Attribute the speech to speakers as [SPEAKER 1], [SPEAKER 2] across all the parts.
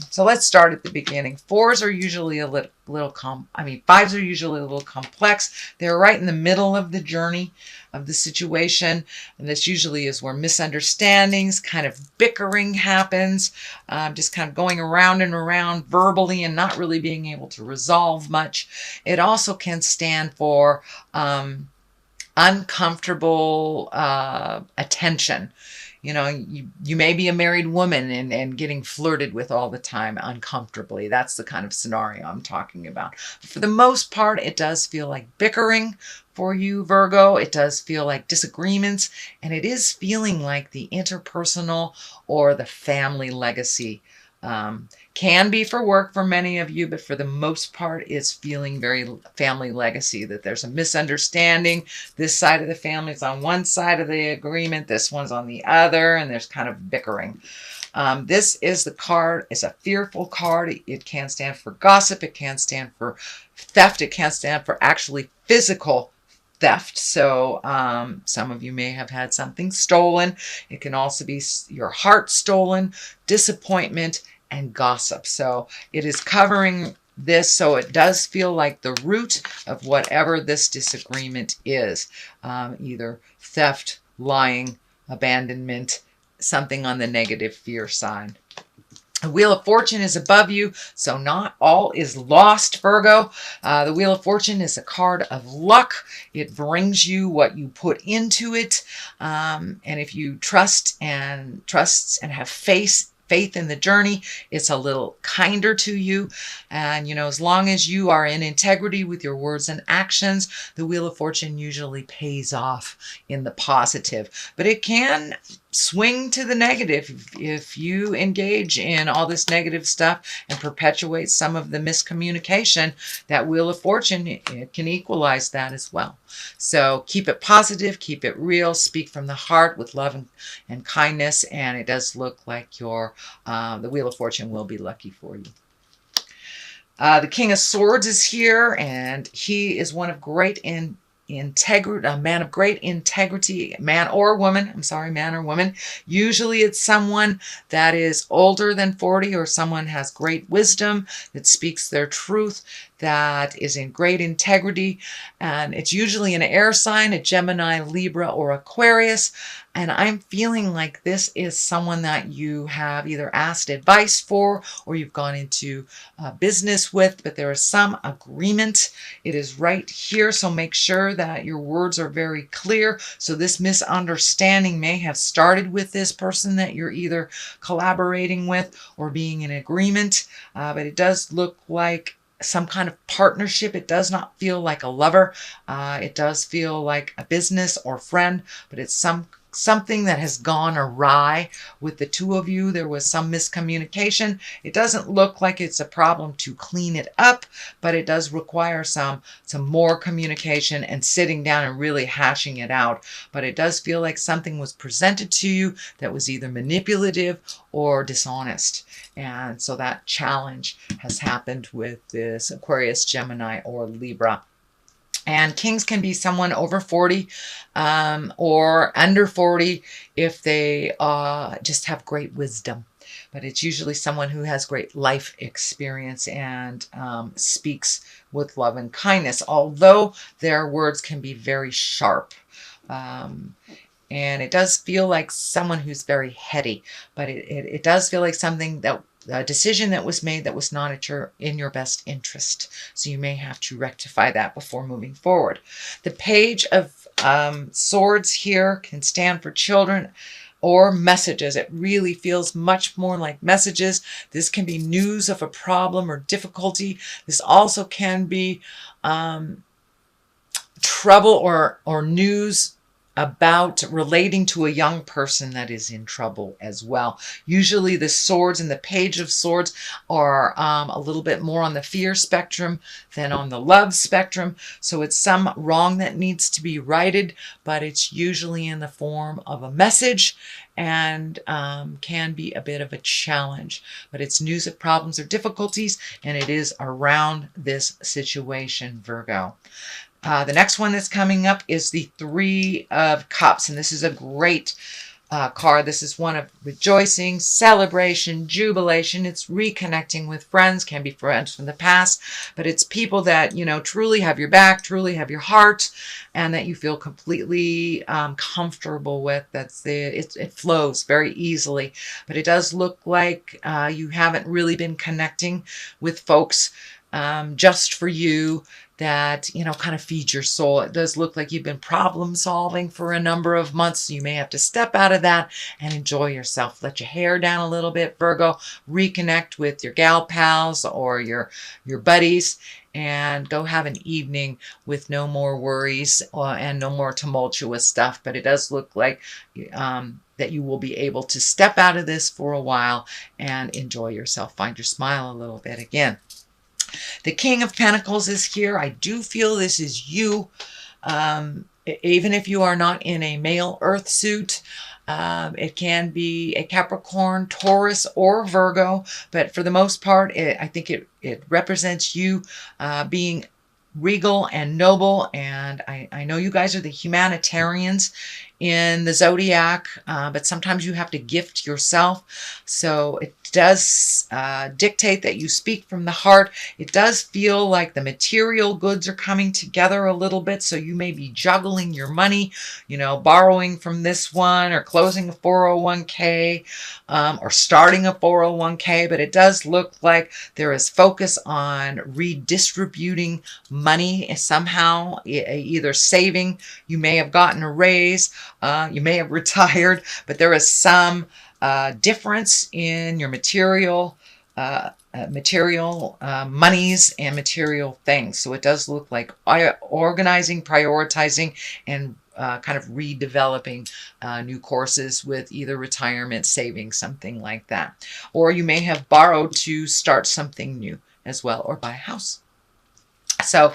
[SPEAKER 1] So let's start at the beginning. Fours are usually a little fives are usually a little complex. They're right in the middle of the journey of the situation. And this usually is where misunderstandings, kind of bickering happens, just kind of going around and around verbally and not really being able to resolve much. It also can stand for uncomfortable attention. You know, you may be a married woman and getting flirted with all the time uncomfortably. That's the kind of scenario I'm talking about. For the most part, it does feel like bickering for you, Virgo. It does feel like disagreements, and it is feeling like the interpersonal or the family legacy. Can be for work for many of you, but for the most part, it's feeling very family legacy, that there's a misunderstanding. This side of the family is on one side of the agreement, this one's on the other, and there's kind of bickering. This is the card. It's a fearful card. It can stand for gossip. It can stand for theft. It can stand for actually physical theft. So some of you may have had something stolen. It can also be your heart stolen, disappointment, and gossip. So it is covering this, so it does feel like the root of whatever this disagreement is. Either theft, lying, abandonment, something on the negative fear side. The Wheel of Fortune is above you, so not all is lost, Virgo. The Wheel of Fortune is a card of luck. It brings you what you put into it. And if you trust and have faith in the journey, it's a little kinder to you. And, you know, as long as you are in integrity with your words and actions, the Wheel of Fortune usually pays off in the positive. But it can swing to the negative if you engage in all this negative stuff and perpetuate some of the miscommunication. That Wheel of Fortune, it can equalize that as well. So keep it positive, keep it real, speak from the heart with love and kindness, and it does look like the Wheel of Fortune will be lucky for you. The King of Swords is here, and he is one of great integrity, a man of great integrity, man or woman. Usually it's someone that is older than 40, or someone has great wisdom, that speaks their truth, that is in great integrity. And it's usually an air sign, a Gemini, Libra, or Aquarius. And I'm feeling like this is someone that you have either asked advice for or you've gone into business with, but there is some agreement. It is right here, so make sure that your words are very clear. So this misunderstanding may have started with this person that you're either collaborating with or being in agreement, but it does look like some kind of partnership. It does not feel like a lover. It does feel like a business or friend, but it's something that has gone awry with the two of you. There was some miscommunication. It doesn't look like it's a problem to clean it up, but it does require some more communication and sitting down and really hashing it out. But it does feel like something was presented to you that was either manipulative or dishonest. And so that challenge has happened with this Aquarius, Gemini, or Libra. And kings can be someone over 40 or under 40 if they just have great wisdom. But it's usually someone who has great life experience and speaks with love and kindness, although their words can be very sharp. And it does feel like someone who's very heady, but it does feel like something that a decision that was made that was not in your best interest. So you may have to rectify that before moving forward. The Page of Swords here can stand for children or messages. It really feels much more like messages. This can be news of a problem or difficulty. This also can be trouble or news about relating to a young person that is in trouble as well. Usually the swords and the Page of Swords are a little bit more on the fear spectrum than on the love spectrum. So it's some wrong that needs to be righted, but it's usually in the form of a message and can be a bit of a challenge. But it's news of problems or difficulties, and it is around this situation, Virgo. The next one that's coming up is the Three of Cups, and this is a great card. This is one of rejoicing, celebration, jubilation. It's reconnecting with friends, can be friends from the past, but it's people that, you know, truly have your back, truly have your heart, and that you feel completely comfortable with. It flows very easily, but it does look like you haven't really been connecting with folks just for you, that, you know, kind of feed your soul. It does look like you've been problem solving for a number of months. So you may have to step out of that and enjoy yourself. Let your hair down a little bit, Virgo. Reconnect with your gal pals or your buddies, and go have an evening with no more worries and no more tumultuous stuff. But it does look like that you will be able to step out of this for a while and enjoy yourself. Find your smile a little bit again. The King of Pentacles is here. I do feel this is you. Even if you are not in a male earth suit, it can be a Capricorn, Taurus, or Virgo. But for the most part, I think it represents you being regal and noble. And I know you guys are the humanitarians in the zodiac, but sometimes you have to gift yourself. So it does dictate that you speak from the heart. It does feel like the material goods are coming together a little bit. So you may be juggling your money, you know, borrowing from this one or closing a 401k or starting a 401k. But it does look like there is focus on redistributing money somehow, either saving. You may have gotten a raise. You may have retired, but there is some difference in your material monies and material things. So it does look like organizing, prioritizing, and kind of redeveloping new courses with either retirement, savings, something like that. Or you may have borrowed to start something new as well, or buy a house. So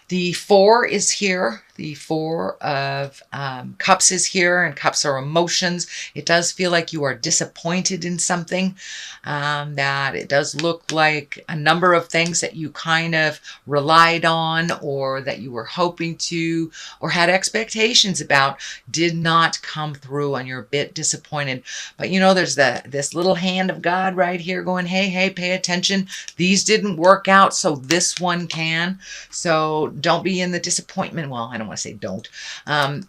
[SPEAKER 1] the 4 is here. The 4 of Cups is here, and Cups are emotions. It does feel like you are disappointed in something, that it does look like a number of things that you kind of relied on, or that you were hoping to, or had expectations about, did not come through, and you're a bit disappointed. But you know, there's this little hand of God right here going, hey, pay attention. These didn't work out, so this one can. So don't be in the disappointment. Well, I don't want to say don't.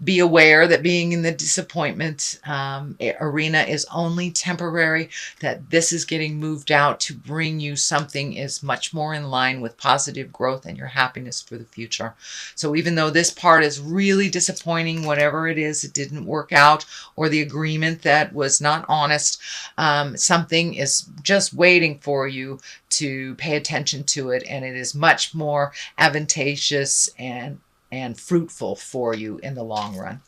[SPEAKER 1] Be aware that being in the disappointment arena is only temporary, that this is getting moved out to bring you something is much more in line with positive growth and your happiness for the future. So even though this part is really disappointing, whatever it is, it didn't work out, or the agreement that was not honest, something is just waiting for you to pay attention to it, and it is much more advantageous and fruitful for you in the long run.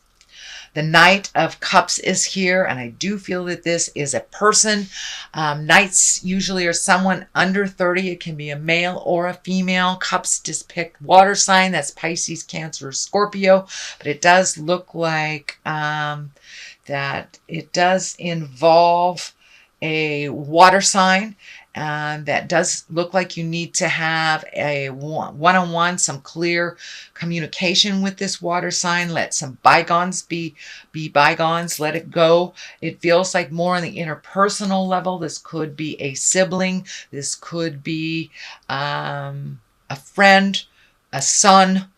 [SPEAKER 1] The Knight of Cups is here, and I do feel that this is a person. Knights usually are someone under 30. It can be a male or a female. Cups depict water sign. That's Pisces, Cancer, Scorpio. But it does look like that it does involve a water sign. That does look like you need to have a one-on-one, some clear communication with this water sign. Let some bygones be bygones. Let it go. It feels like more on the interpersonal level. This could be a sibling. This could be a friend, a son,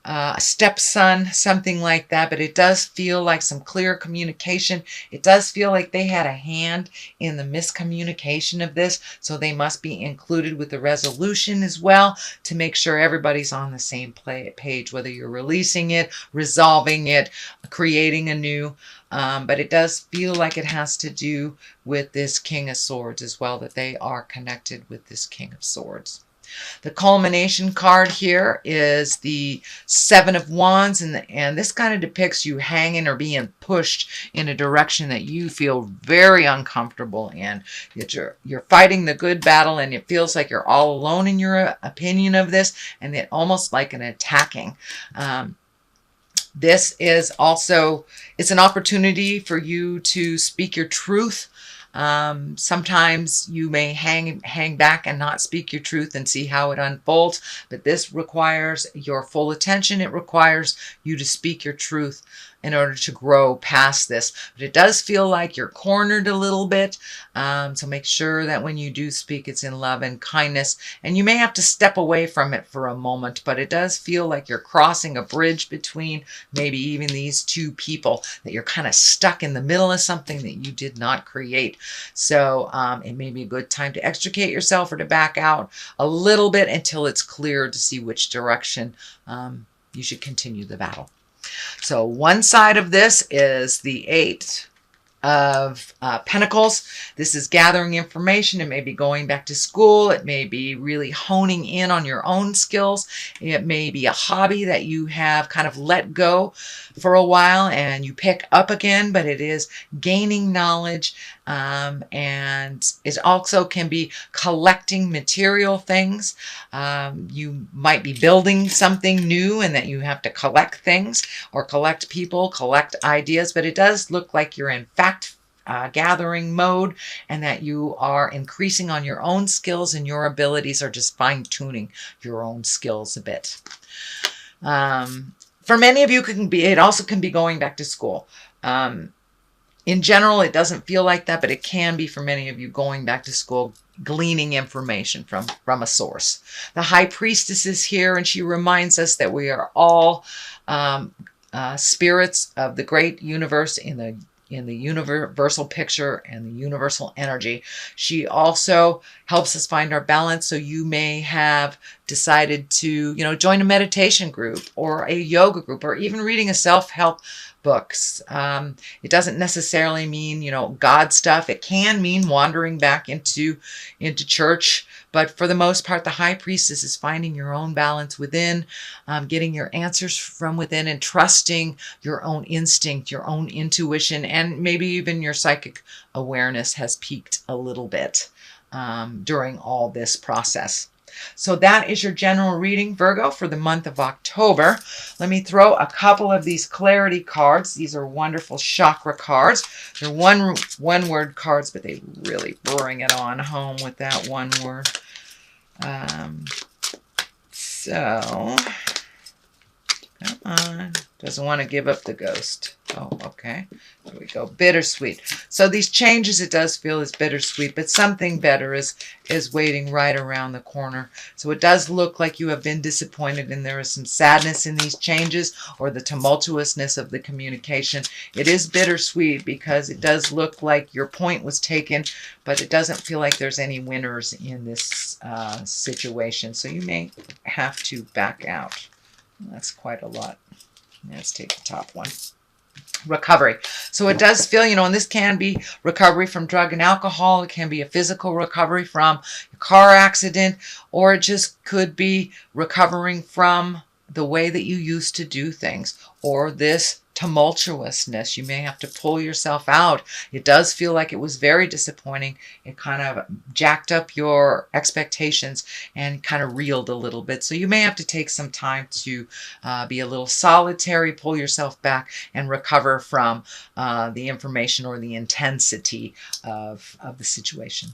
[SPEAKER 1] a stepson, something like that. But it does feel like some clear communication. It does feel like they had a hand in the miscommunication of this, so they must be included with the resolution as well, to make sure everybody's on the same page, whether you're releasing it, resolving it, creating a new. But it does feel like it has to do with this King of Swords as well, that they are connected with this King of Swords. The culmination card here is the 7 of Wands, and this kind of depicts you hanging or being pushed in a direction that you feel very uncomfortable in. That you're fighting the good battle, and it feels like you're all alone in your opinion of this, and it almost like an attacking. This is also, it's an opportunity for you to speak your truth. Sometimes you may hang back and not speak your truth and see how it unfolds, but this requires your full attention. It requires you to speak your truth in order to grow past this. But it does feel like you're cornered a little bit. So make sure that when you do speak, it's in love and kindness. And you may have to step away from it for a moment, but it does feel like you're crossing a bridge between maybe even these two people, that you're kind of stuck in the middle of something that you did not create. So it may be a good time to extricate yourself or to back out a little bit until it's clear to see which direction you should continue the battle. So one side of this is the Eight of Pentacles. This is gathering information. It may be going back to school. It may be really honing in on your own skills. It may be a hobby that you have kind of let go for a while and you pick up again, but it is gaining knowledge, and it also can be collecting material things. You might be building something new and that you have to collect things or collect people, collect ideas, but it does look like you're in fact gathering mode and that you are increasing on your own skills and your abilities, or just fine-tuning your own skills a bit. For many of you, it also can be going back to school. In general, it doesn't feel like that, but it can be for many of you going back to school, gleaning information from a source. The High Priestess is here, and she reminds us that we are all spirits of the great universe in the universal picture and the universal energy. She also helps us find our balance. So you may have decided to, join a meditation group or a yoga group, or even reading a self-help books. It doesn't necessarily mean, God stuff. It can mean wandering back into church. But for the most part, the High Priestess is finding your own balance within, getting your answers from within, and trusting your own instinct, your own intuition, and maybe even your psychic awareness has peaked a little bit during all this process. So that is your general reading, Virgo, for the month of October. Let me throw a couple of these clarity cards. These are wonderful chakra cards. They're one-word cards, but they really bring it on home with that one word. So, come on. Doesn't want to give up the ghost. Oh, okay. There we go. Bittersweet. So these changes, it does feel is bittersweet, but something better is waiting right around the corner. So it does look like you have been disappointed, and there is some sadness in these changes, or the tumultuousness of the communication. It is bittersweet because it does look like your point was taken, but it doesn't feel like there's any winners in this situation. So you may have to back out. That's quite a lot. Let's take the top one. Recovery. So it does feel, and this can be recovery from drug and alcohol. It can be a physical recovery from a car accident, or it just could be recovering from the way that you used to do things, or this tumultuousness. You may have to pull yourself out. It does feel like it was very disappointing. It kind of jacked up your expectations and kind of reeled a little bit. So you may have to take some time to be a little solitary, pull yourself back, and recover from the information or the intensity of the situation.